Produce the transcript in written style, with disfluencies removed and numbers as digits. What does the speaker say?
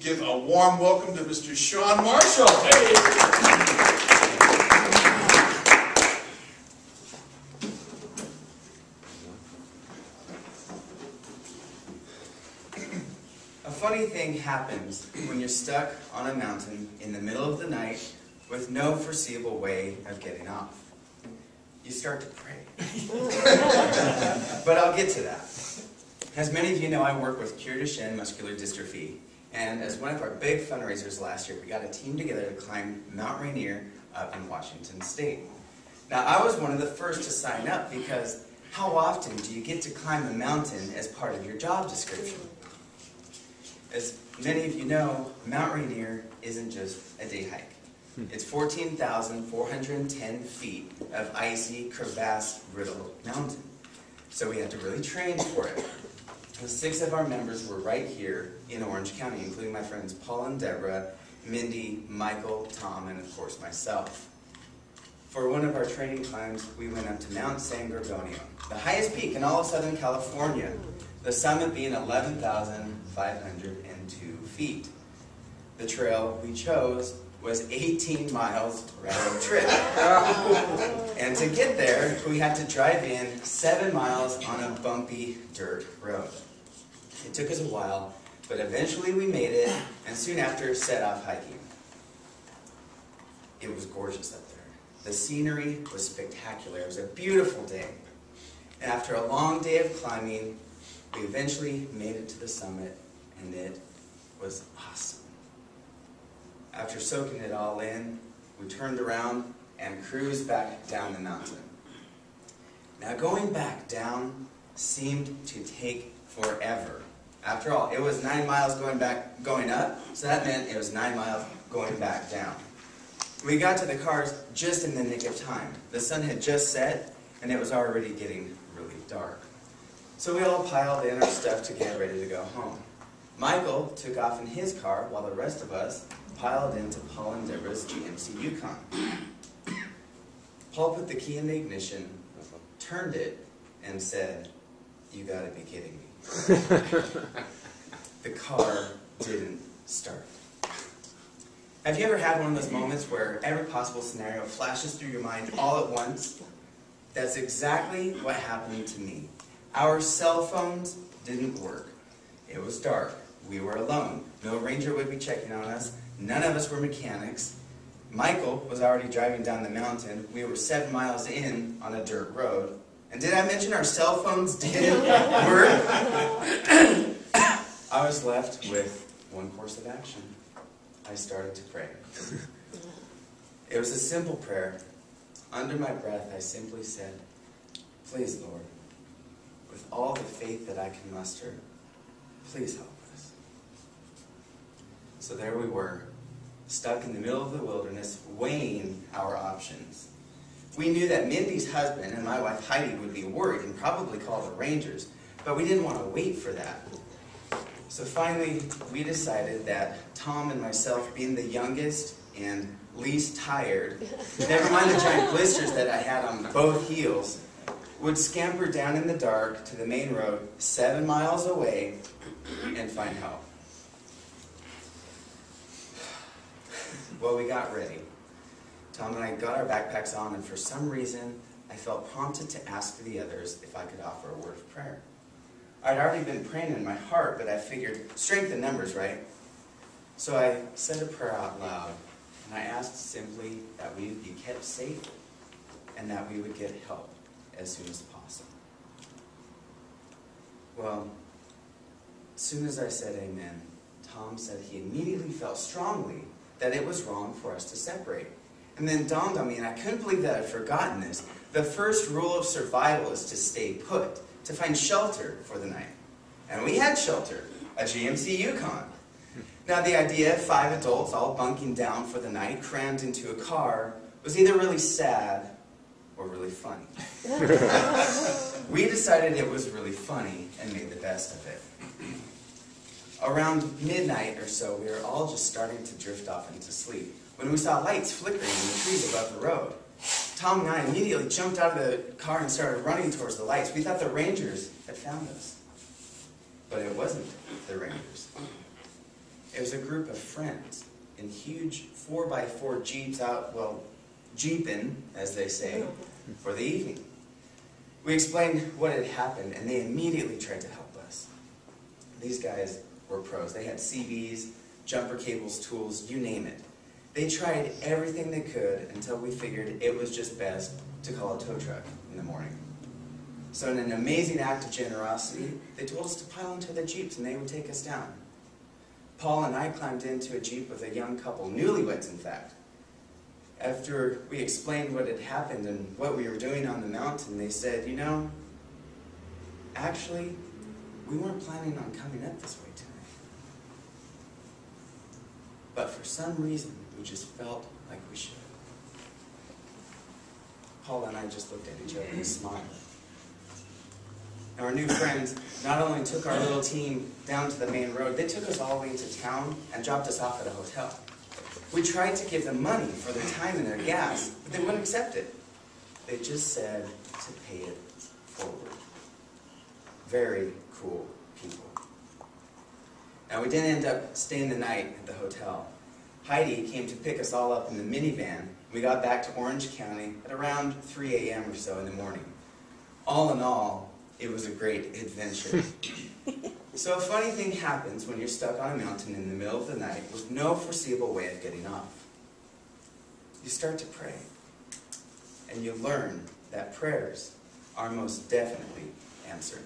give a warm welcome to Mr. Sean Marshall. Hey. A funny thing happens when you're stuck on a mountain in the middle of the night with no foreseeable way of getting off. You start to pray. But I'll get to that. As many of you know, I work with Cure Duchenne muscular dystrophy, and as one of our big fundraisers last year, we got a team together to climb Mount Rainier up in Washington State. Now, I was one of the first to sign up because how often do you get to climb a mountain as part of your job description? As many of you know, Mount Rainier isn't just a day hike. It's 14,410 feet of icy, crevasse-riddled mountain. So we had to really train for it. The 6 of our members were right here in Orange County, including my friends Paul and Deborah, Mindy, Michael, Tom, and of course myself. For one of our training climbs, we went up to Mount San Gorgonio, the highest peak in all of Southern California, the summit being 11,502 feet. The trail we chose was 18 miles round trip. And to get there, we had to drive in 7 miles on a bumpy dirt road. It took us a while, but eventually we made it, and soon after set off hiking. It was gorgeous up there. The scenery was spectacular. It was a beautiful day. And after a long day of climbing, we eventually made it to the summit, and it was awesome. After soaking it all in, we turned around and cruised back down the mountain. Now, going back down seemed to take forever. After all, it was 9 miles going up, so that meant it was 9 miles going back down. We got to the cars just in the nick of time. The sun had just set, and it was already getting really dark. So we all piled in our stuff to get ready to go home. Michael took off in his car, while the rest of us piled into Paul and Deborah's GMC Yukon. Paul put the key in the ignition, turned it, and said, "You gotta be kidding me." The car didn't start. Have you ever had one of those moments where every possible scenario flashes through your mind all at once? That's exactly what happened to me. Our cell phones didn't work. It was dark. We were alone. No ranger would be checking on us. None of us were mechanics. Michael was already driving down the mountain. We were 7 miles in on a dirt road. And did I mention our cell phones didn't work? I was left with one course of action. I started to pray. It was a simple prayer. Under my breath, I simply said, "Please, Lord, with all the faith that I can muster, please help us." So there we were, stuck in the middle of the wilderness, weighing our options. We knew that Mindy's husband and my wife Heidi would be worried and probably call the rangers, but we didn't want to wait for that. So finally, we decided that Tom and myself, being the youngest and least tired, never mind the giant blisters that I had on both heels, would scamper down in the dark to the main road 7 miles away and find help. Well, we got ready. Tom and I got our backpacks on, and for some reason, I felt prompted to ask the others if I could offer a word of prayer. I'd already been praying in my heart, but I figured strength in numbers, right? So I said a prayer out loud, and I asked simply that we would be kept safe and that we would get help as soon as possible. Well, as soon as I said amen, Tom said he immediately felt strongly that it was wrong for us to separate. And then it dawned on me, and I couldn't believe that I'd forgotten this. The first rule of survival is to stay put, to find shelter for the night. And we had shelter, a GMC Yukon. Now the idea of 5 adults all bunking down for the night, crammed into a car, was either really sad or really funny. We decided it was really funny and made the best of it. Around midnight or so, we were all just starting to drift off into sleep when we saw lights flickering in the trees above the road. Tom and I immediately jumped out of the car and started running towards the lights. We thought the rangers had found us. But it wasn't the rangers. It was a group of friends in huge 4x4 Jeeps out, well, jeeping, as they say, for the evening. We explained what had happened, and they immediately tried to help us. These guys were pros. They had CVs, jumper cables, tools, you name it. They tried everything they could until we figured it was just best to call a tow truck in the morning. So in an amazing act of generosity, they told us to pile into the Jeeps and they would take us down. Paul and I climbed into a Jeep with a young couple, newlyweds in fact. After we explained what had happened and what we were doing on the mountain, they said, you know, actually, we weren't planning on coming up this way tonight. But for some reason, we just felt like we should. Paul and I just looked at each other and smiled. Now, our new friends not only took our little team down to the main road, they took us all the way to town and dropped us off at a hotel. We tried to give them money for their time and their gas, but they wouldn't accept it. They just said to pay it forward. Very cool people. Now, we didn't end up staying the night at the hotel. Heidi came to pick us all up in the minivan. We got back to Orange County at around 3 a.m. or so in the morning. All in all, it was a great adventure. So a funny thing happens when you're stuck on a mountain in the middle of the night with no foreseeable way of getting off. You start to pray, and you learn that prayers are most definitely answered.